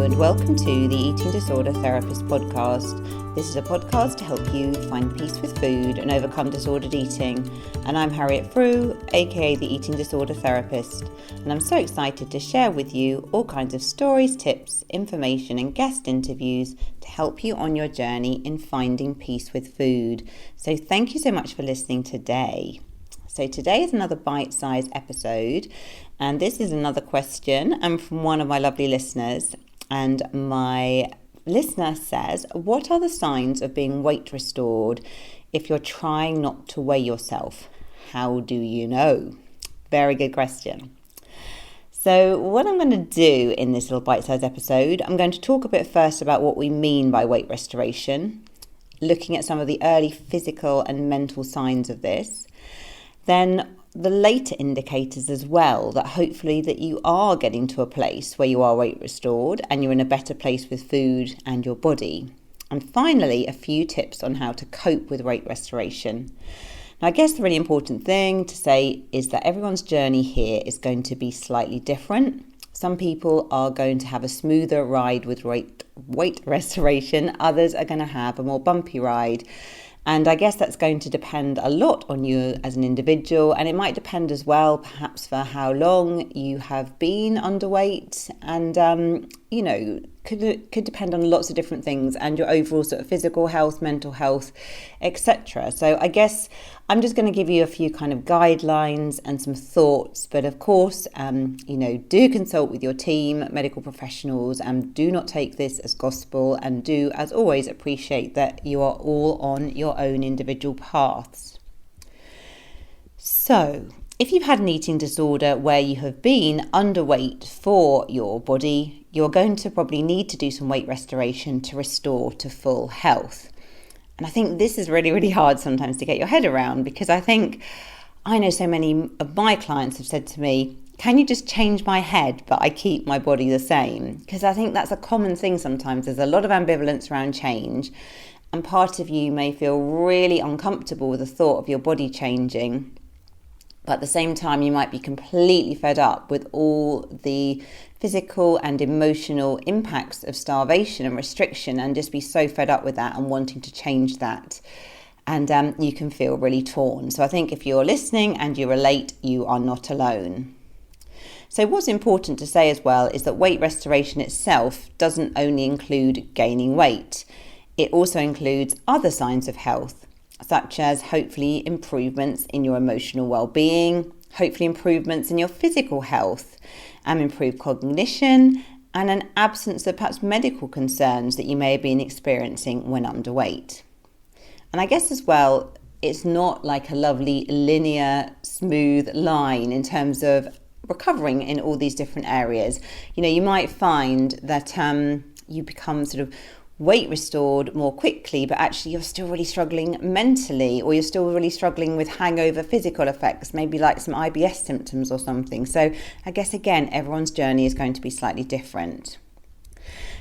Hello and welcome to the Eating Disorder Therapist podcast. This is a podcast to help you find peace with food and overcome disordered eating. And I'm Harriet Frew, aka the Eating Disorder Therapist. And I'm so excited to share with you all kinds of stories, tips, information and guest interviews to help you on your journey in finding peace with food. So thank you so much for listening today. So today is another bite-sized episode, and this is another question from one of my lovely listeners. And my listener says, what are the signs of being weight restored if you're trying not to weigh yourself? How do you know? Very good question. So what I'm going to do in this little bite-sized episode, I'm going to talk a bit first about what we mean by weight restoration, looking at some of the early physical and mental signs of this. Then the later indicators as well, that hopefully that you are getting to a place where you are weight restored and you're in a better place with food and your body. And finally, a few tips on how to cope with weight restoration. Now, I guess the really important thing to say is that everyone's journey here is going to be slightly different. Some people are going to have a smoother ride with weight restoration. Others are going to have a more bumpy ride. And I guess that's going to depend a lot on you as an individual, and it might depend as well perhaps for how long you have been underweight, and could depend on lots of different things, and your overall sort of physical health, mental health, etc. So I guess I'm just going to give you a few kind of guidelines and some thoughts, but of course, do consult with your team, medical professionals, and do not take this as gospel, and do, as always, appreciate that you are all on your own individual paths. So, if you've had an eating disorder where you have been underweight for your body, you're going to probably need to do some weight restoration to restore to full health. And I think this is really, really hard sometimes to get your head around, because I know so many of my clients have said to me, can you just change my head, but I keep my body the same? Because I think that's a common thing sometimes. There's a lot of ambivalence around change, and part of you may feel really uncomfortable with the thought of your body changing. But at the same time, you might be completely fed up with all the physical and emotional impacts of starvation and restriction, and just be so fed up with that and wanting to change that. And you can feel really torn. So I think if you're listening and you relate, you are not alone. So what's important to say as well is that weight restoration itself doesn't only include gaining weight. It also includes other signs of health, such as hopefully improvements in your emotional well-being, hopefully improvements in your physical health, improved cognition, and an absence of perhaps medical concerns that you may have been experiencing when underweight. And I guess as well, it's not like a lovely linear, smooth line in terms of recovering in all these different areas. You might find that you become sort of weight restored more quickly, but actually you're still really struggling mentally, or you're still really struggling with hangover physical effects, maybe like some IBS symptoms or something. So I guess again, everyone's journey is going to be slightly different.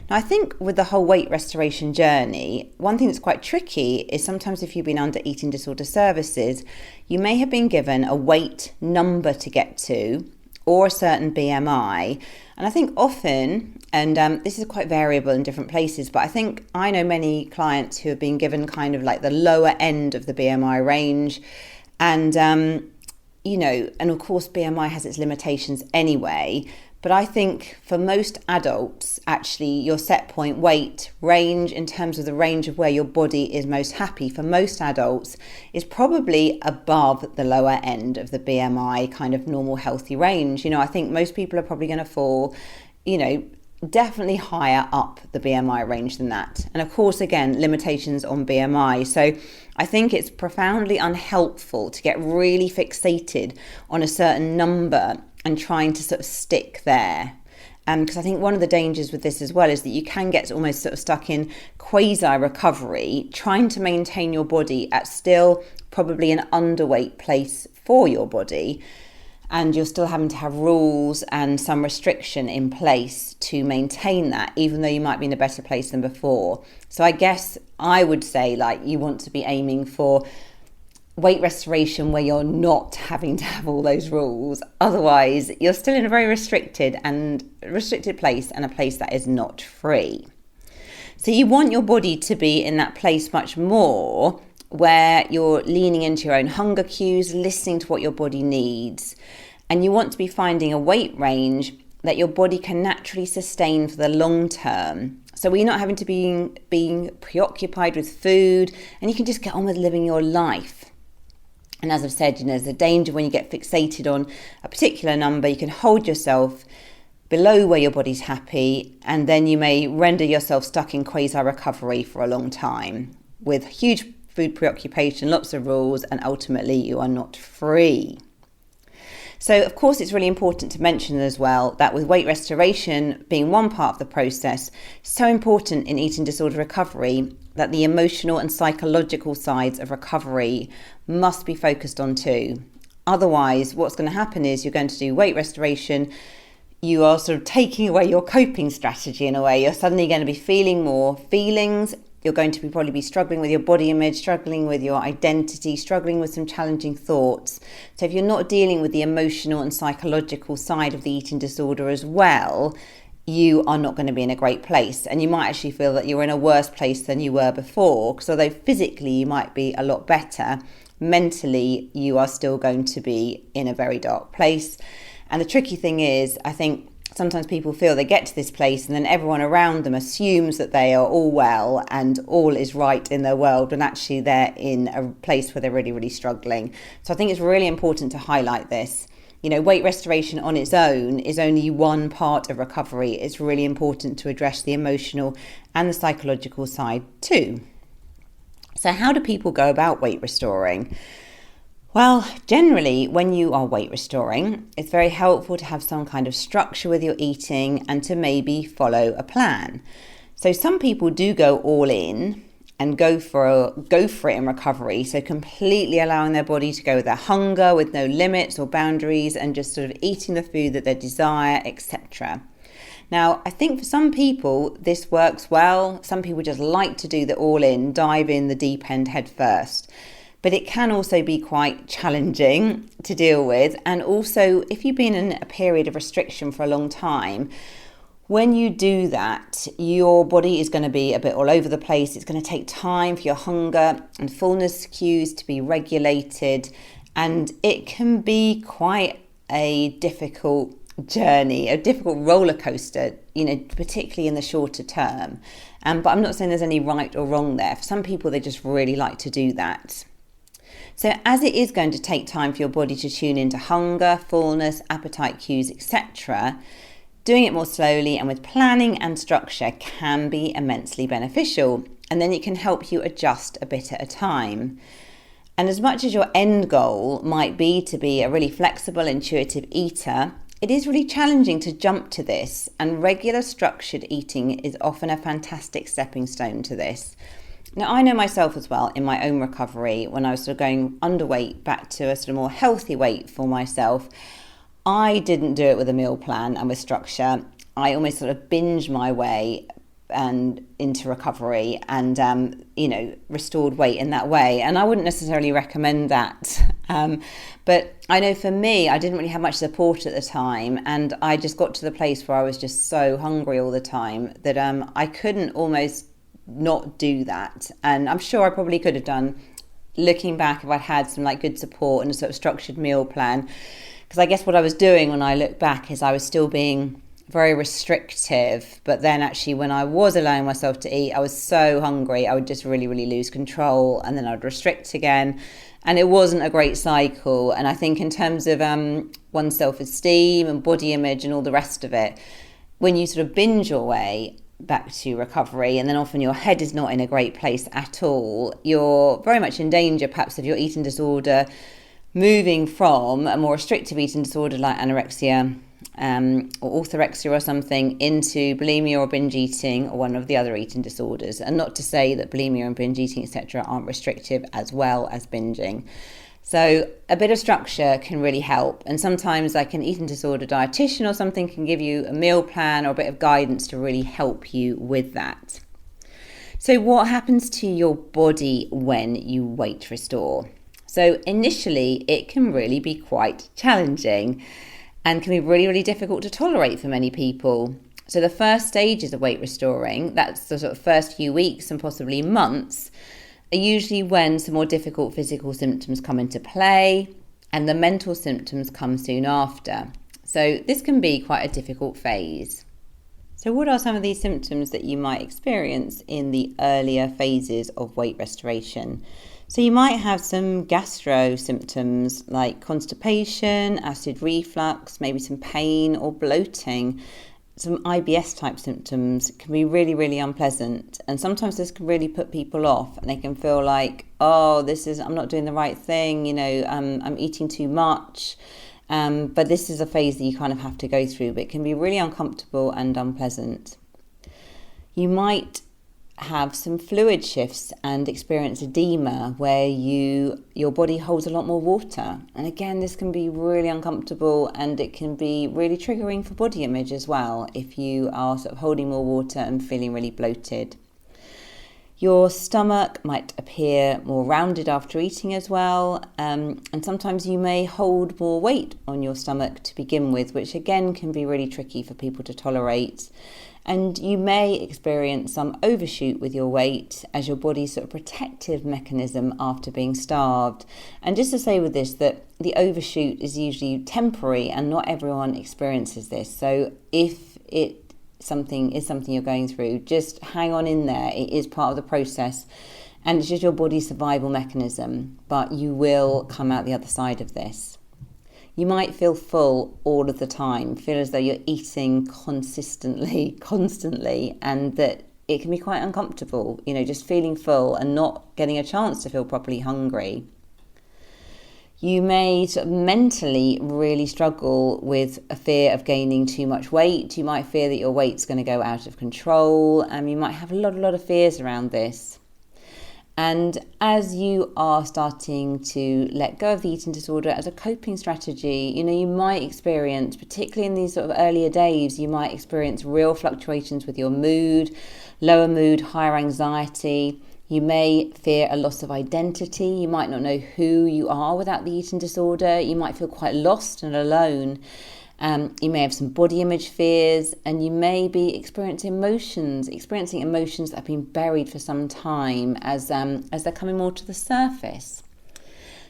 Now, I think with the whole weight restoration journey, one thing that's quite tricky is sometimes if you've been under eating disorder services, you may have been given a weight number to get to, or a certain BMI. And I think often, and this is quite variable in different places, but I think I know many clients who have been given kind of like the lower end of the BMI range. And, and of course, BMI has its limitations anyway. But I think for most adults, actually, your set point weight range in terms of the range of where your body is most happy for most adults is probably above the lower end of the BMI kind of normal healthy range. I think most people are probably going to fall, definitely higher up the BMI range than that. And of course, again, limitations on BMI. So I think it's profoundly unhelpful to get really fixated on a certain number and trying to sort of stick there. Because I think one of the dangers with this as well is that you can get almost sort of stuck in quasi-recovery, trying to maintain your body at still probably an underweight place for your body. And you're still having to have rules and some restriction in place to maintain that, even though you might be in a better place than before. So I guess I would say you want to be aiming for weight restoration where you're not having to have all those rules. Otherwise, you're still in a very restricted place, and a place that is not free. So you want your body to be in that place much more where you're leaning into your own hunger cues, listening to what your body needs. And you want to be finding a weight range that your body can naturally sustain for the long term. So you're not having to be being preoccupied with food, and you can just get on with living your life. And as I've said, there's a danger when you get fixated on a particular number. You can hold yourself below where your body's happy, and then you may render yourself stuck in quasi-recovery for a long time with huge food preoccupation, lots of rules, and ultimately you are not free. So, of course, it's really important to mention as well that with weight restoration being one part of the process, so important in eating disorder recovery that the emotional and psychological sides of recovery must be focused on too. Otherwise, what's going to happen is you're going to do weight restoration, you are sort of taking away your coping strategy in a way. You're suddenly going to be feeling more feelings. You're going to probably be struggling with your body image, struggling with your identity, struggling with some challenging thoughts. So if you're not dealing with the emotional and psychological side of the eating disorder as well, you are not going to be in a great place. And you might actually feel that you're in a worse place than you were before. Because although physically you might be a lot better, mentally you are still going to be in a very dark place. And the tricky thing is, I think sometimes people feel they get to this place and then everyone around them assumes that they are all well and all is right in their world, when actually they're in a place where they're really, really struggling. So I think it's really important to highlight this. Weight restoration on its own is only one part of recovery. It's really important to address the emotional and the psychological side too. So how do people go about weight restoring? Well, generally, when you are weight restoring, it's very helpful to have some kind of structure with your eating and to maybe follow a plan. So some people do go all in and go for it in recovery, so completely allowing their body to go with their hunger with no limits or boundaries and just sort of eating the food that they desire, etc. Now, I think for some people this works well. Some people just like to do the all in, dive in the deep end head first. But it can also be quite challenging to deal with. And also, if you've been in a period of restriction for a long time, when you do that, your body is going to be a bit all over the place. It's going to take time for your hunger and fullness cues to be regulated. And it can be quite a difficult journey, a difficult roller coaster, particularly in the shorter term. But I'm not saying there's any right or wrong there. For some people, they just really like to do that. So as it is going to take time for your body to tune into hunger, fullness, appetite cues, etc., doing it more slowly and with planning and structure can be immensely beneficial. And then it can help you adjust a bit at a time. And as much as your end goal might be to be a really flexible, intuitive eater, it is really challenging to jump to this. And regular structured eating is often a fantastic stepping stone to this. Now, I know myself as well in my own recovery, when I was sort of going underweight back to a sort of more healthy weight for myself, I didn't do it with a meal plan and with structure. I almost sort of binged my way and into recovery and, restored weight in that way. And I wouldn't necessarily recommend that. But I know for me, I didn't really have much support at the time. And I just got to the place where I was just so hungry all the time that I couldn't almost not do that. And I'm sure I probably could have done, looking back, if I'd had some good support and a sort of structured meal plan. Because I guess what I was doing when I look back is I was still being very restrictive, but then actually when I was allowing myself to eat, I was so hungry I would just really, really lose control, and then I'd restrict again, and it wasn't a great cycle. And I think in terms of one's self-esteem and body image and all the rest of it, when you sort of binge your way back to recovery and then often your head is not in a great place at all, you're very much in danger perhaps of your eating disorder moving from a more restrictive eating disorder like anorexia or orthorexia or something into bulimia or binge eating or one of the other eating disorders. And not to say that bulimia and binge eating, etc., aren't restrictive as well as binging. So a bit of structure can really help. And sometimes like an eating disorder dietitian or something can give you a meal plan or a bit of guidance to really help you with that. So what happens to your body when you weight restore? So initially, it can really be quite challenging and can be really, really difficult to tolerate for many people. So the first stages of weight restoring, that's the sort of first few weeks and possibly months, are usually when some more difficult physical symptoms come into play and the mental symptoms come soon after. So this can be quite a difficult phase. So what are some of these symptoms that you might experience in the earlier phases of weight restoration? So you might have some gastro symptoms like constipation, acid reflux, maybe some pain or bloating. Some IBS type symptoms can be really, really unpleasant. And sometimes this can really put people off and they can feel like, I'm not doing the right thing, I'm eating too much. But this is a phase that you kind of have to go through, but it can be really uncomfortable and unpleasant. You might have some fluid shifts and experience edema where your body holds a lot more water. And again, this can be really uncomfortable and it can be really triggering for body image as well if you are sort of holding more water and feeling really bloated. Your stomach might appear more rounded after eating as well, and sometimes you may hold more weight on your stomach to begin with, which again can be really tricky for people to tolerate. And you may experience some overshoot with your weight as your body's sort of protective mechanism after being starved. And just to say with this that the overshoot is usually temporary and not everyone experiences this. So if something you're going through, just hang on in there. It is part of the process and it's just your body's survival mechanism, but you will come out the other side of this. You might feel full all of the time, feel as though you're eating consistently, constantly, and that it can be quite uncomfortable, just feeling full and not getting a chance to feel properly hungry. You may sort of mentally really struggle with a fear of gaining too much weight. You might fear that your weight's going to go out of control, and you might have a lot of fears around this. And as you are starting to let go of the eating disorder as a coping strategy, you might experience, particularly in these sort of earlier days, you might experience real fluctuations with your mood, lower mood, higher anxiety. You may fear a loss of identity. You might not know who you are without the eating disorder. You might feel quite lost and alone. You may have some body image fears, and you may be experiencing emotions that have been buried for some time as they're coming more to the surface.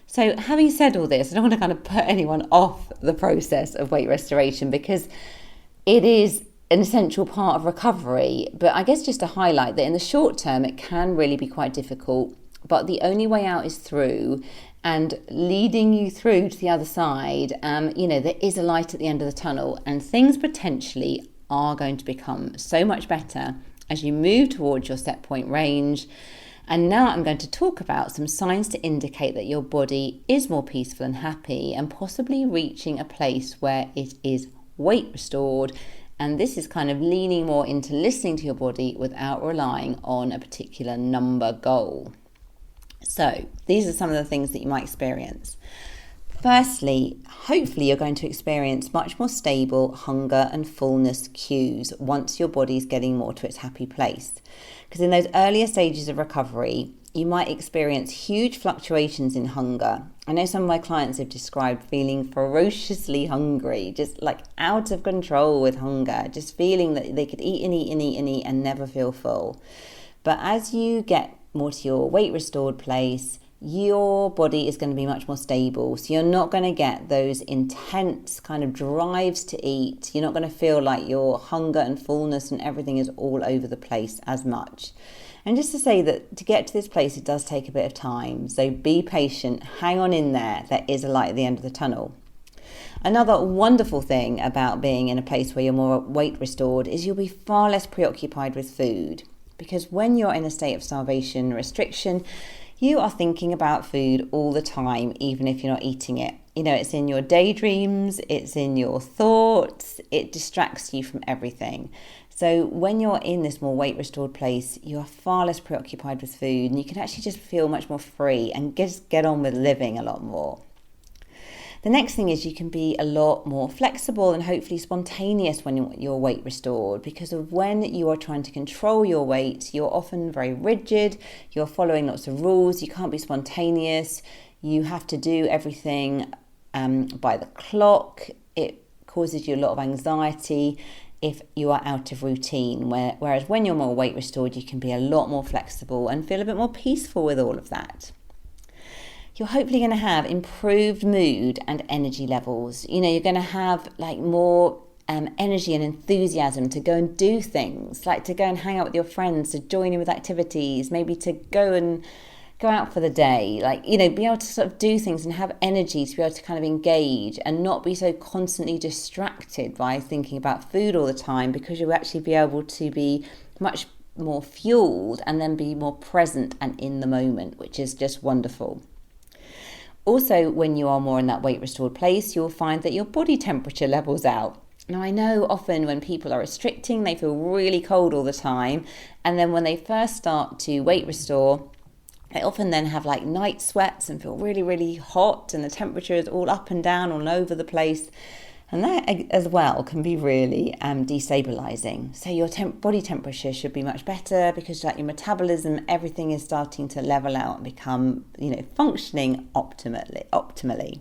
So having said all this, I don't want to kind of put anyone off the process of weight restoration because it is an essential part of recovery. But I guess just to highlight that in the short term, it can really be quite difficult, but the only way out is through, and leading you through to the other side. There is a light at the end of the tunnel, and things potentially are going to become so much better as you move towards your set point range. And now I'm going to talk about some signs to indicate that your body is more peaceful and happy and possibly reaching a place where it is weight restored. And this is kind of leaning more into listening to your body without relying on a particular number goal. So these are some of the things that you might experience. Firstly, hopefully you're going to experience much more stable hunger and fullness cues once your body's getting more to its happy place. Because in those earlier stages of recovery, you might experience huge fluctuations in hunger. I know some of my clients have described feeling ferociously hungry, just like out of control with hunger, just feeling that they could eat and eat and eat and eat and never feel full. But as you get more to your weight restored place, your body is going to be much more stable. So you're not going to get those intense kind of drives to eat. You're not going to feel like your hunger and fullness and everything is all over the place as much. And just to say that to get to this place, it does take a bit of time. So be patient, hang on in there. There is a light at the end of the tunnel. Another wonderful thing about being in a place where you're more weight restored is you'll be far less preoccupied with food. Because when you're in a state of starvation restriction, you are thinking about food all the time, even if you're not eating it. It's in your daydreams, it's in your thoughts, it distracts you from everything. So when you're in this more weight restored place, you are far less preoccupied with food and you can actually just feel much more free and just get on with living a lot more. The next thing is you can be a lot more flexible and hopefully spontaneous when you're weight restored, because of when you are trying to control your weight, you're often very rigid, you're following lots of rules, you can't be spontaneous. You have to do everything by the clock. It causes you a lot of anxiety if you are out of routine, whereas when you're more weight restored, you can be a lot more flexible and feel a bit more peaceful with all of that. You're hopefully going to have improved mood and energy levels. You're going to have like more energy and enthusiasm to go and do things, like to go and hang out with your friends, to join in with activities, maybe to go out for the day, be able to sort of do things and have energy to be able to kind of engage and not be so constantly distracted by thinking about food all the time, because you'll actually be able to be much more fueled and then be more present and in the moment, which is just wonderful. Also, when you are more in that weight restored place, you'll find that your body temperature levels out. Now, I know often when people are restricting, they feel really cold all the time. And then when they first start to weight restore, they often then have like night sweats and feel really, really hot, and the temperature is all up and down all over the place. And that as well can be really destabilizing. So your body temperature should be much better, because like your metabolism, everything is starting to level out and become, functioning optimally.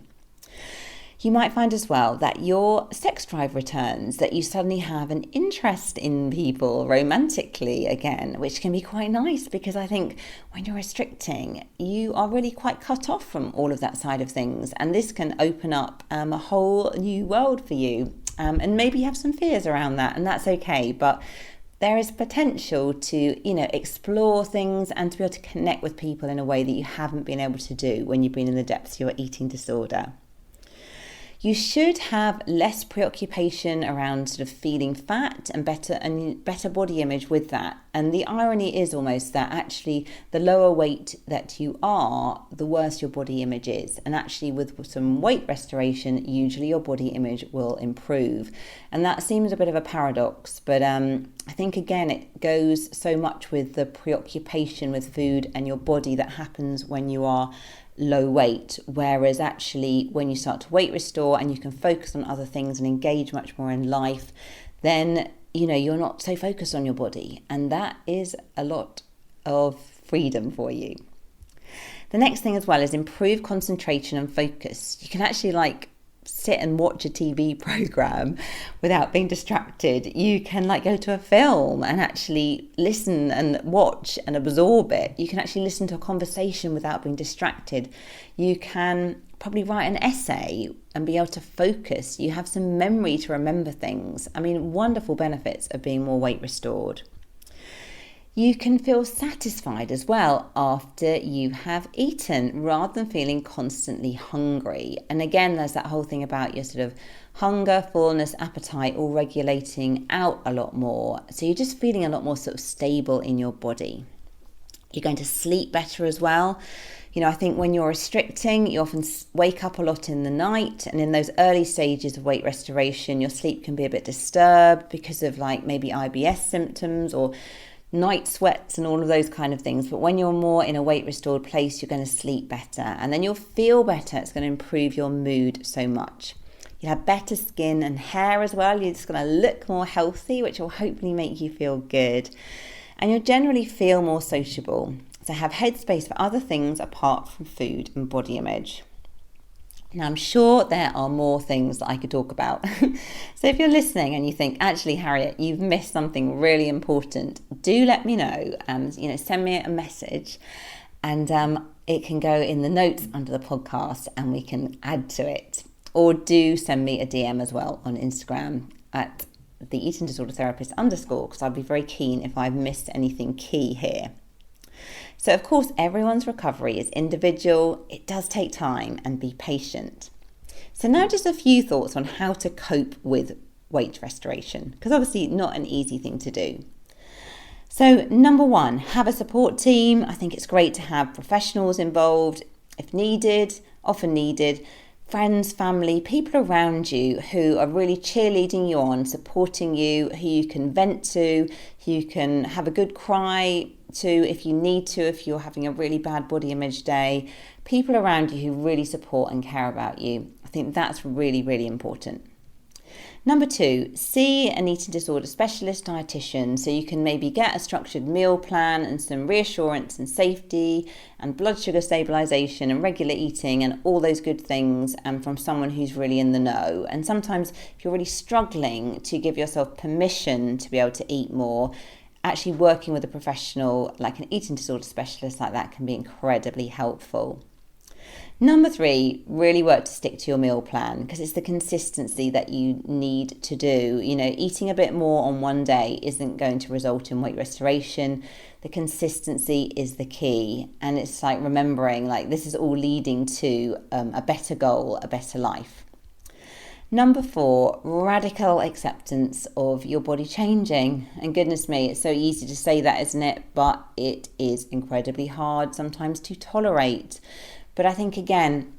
You might find as well that your sex drive returns, that you suddenly have an interest in people romantically again, which can be quite nice, because I think when you're restricting, you are really quite cut off from all of that side of things. And this can open up a whole new world for you. And maybe you have some fears around that, and that's okay. But there is potential to, explore things and to be able to connect with people in a way that you haven't been able to do when you've been in the depths of your eating disorder. You should have less preoccupation around sort of feeling fat and better body image with that. And the irony is almost that actually the lower weight that you are, the worse your body image is. And actually with some weight restoration, usually your body image will improve. And that seems a bit of a paradox, but I think again it goes so much with the preoccupation with food and your body that happens when you are low weight, whereas actually when you start to weight restore and you can focus on other things and engage much more in life, then you're not so focused on your body, and that is a lot of freedom for you. The next thing as well is improve concentration and focus. You can actually sit and watch a TV program without being distracted. You can go to a film and actually listen and watch and absorb it. You can actually listen to a conversation without being distracted. You can probably write an essay and be able to focus. You have some memory to remember things. Wonderful benefits of being more weight restored. You can feel satisfied as well after you have eaten, rather than feeling constantly hungry. And again, there's that whole thing about your sort of hunger, fullness, appetite all regulating out a lot more. So you're just feeling a lot more sort of stable in your body. You're going to sleep better as well. I think when you're restricting, you often wake up a lot in the night, and in those early stages of weight restoration, your sleep can be a bit disturbed because of maybe IBS symptoms or night sweats and all of those kind of things. But when you're more in a weight restored place, you're going to sleep better, and then you'll feel better. It's going to improve your mood so much. You'll have better skin and hair as well. You're just going to look more healthy, which will hopefully make you feel good. And you'll generally feel more sociable. So have headspace for other things apart from food and body image. Now, I'm sure there are more things that I could talk about. So if you're listening and you think, actually, Harriet, you've missed something really important, do let me know. Send me a message, and it can go in the notes under the podcast and we can add to it. Or do send me a DM as well on Instagram at the eating disorder therapist _ because I'd be very keen if I've missed anything key here. So of course, everyone's recovery is individual. It does take time, and be patient. So now just a few thoughts on how to cope with weight restoration, because obviously not an easy thing to do. So number one, have a support team. I think it's great to have professionals involved if needed, often needed. Friends, family, people around you who are really cheerleading you on, supporting you, who you can vent to, who you can have a good cry to if you need to, if you're having a really bad body image day. People around you who really support and care about you. I think that's really, really important. Number 2, see an eating disorder specialist dietitian so you can maybe get a structured meal plan and some reassurance and safety and blood sugar stabilisation and regular eating and all those good things from someone who's really in the know. And sometimes if you're really struggling to give yourself permission to be able to eat more, actually working with a professional like an eating disorder specialist like that can be incredibly helpful. Number 3, really work to stick to your meal plan because it's the consistency that you need to do. Eating a bit more on one day isn't going to result in weight restoration. The consistency is the key. And it's like remembering this is all leading to a better goal, a better life. Number 4, radical acceptance of your body changing. And goodness me, it's so easy to say that, isn't it? But it is incredibly hard sometimes to tolerate. But I think, again,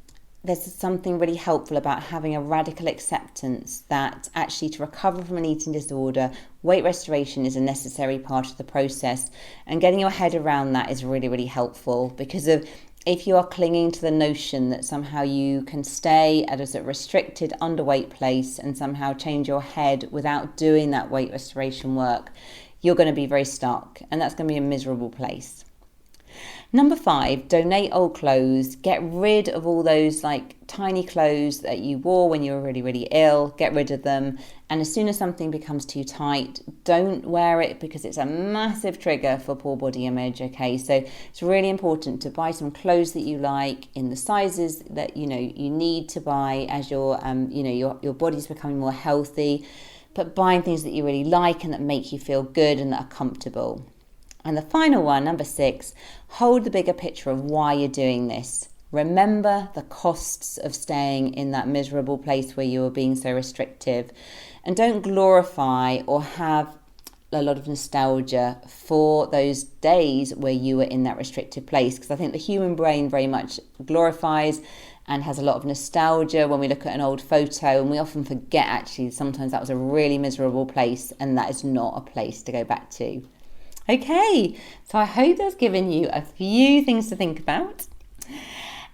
there's something really helpful about having a radical acceptance that actually to recover from an eating disorder, weight restoration is a necessary part of the process. And getting your head around that is really, really helpful because if you are clinging to the notion that somehow you can stay at a restricted underweight place and somehow change your head without doing that weight restoration work, you're going to be very stuck and that's going to be a miserable place. Number 5, donate old clothes. Get rid of all those tiny clothes that you wore when you were really, really ill. Get rid of them. And as soon as something becomes too tight, don't wear it because it's a massive trigger for poor body image. Okay, so it's really important to buy some clothes that you like in the sizes that you need to buy as your body's becoming more healthy. But buying things that you really like and that make you feel good and that are comfortable. And the final one, number 6, hold the bigger picture of why you're doing this. Remember the costs of staying in that miserable place where you were being so restrictive. And don't glorify or have a lot of nostalgia for those days where you were in that restrictive place. Because I think the human brain very much glorifies and has a lot of nostalgia when we look at an old photo, and we often forget actually sometimes that was a really miserable place and that is not a place to go back to. Okay, so I hope that's given you a few things to think about.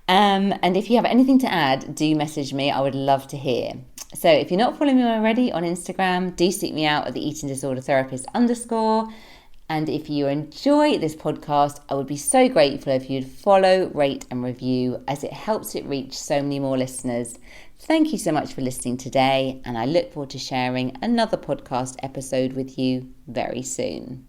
And if you have anything to add, do message me. I would love to hear. So if you're not following me already on Instagram, do seek me out at the Eating Disorder Therapist _. And if you enjoy this podcast, I would be so grateful if you'd follow, rate and review as it helps it reach so many more listeners. Thank you so much for listening today. And I look forward to sharing another podcast episode with you very soon.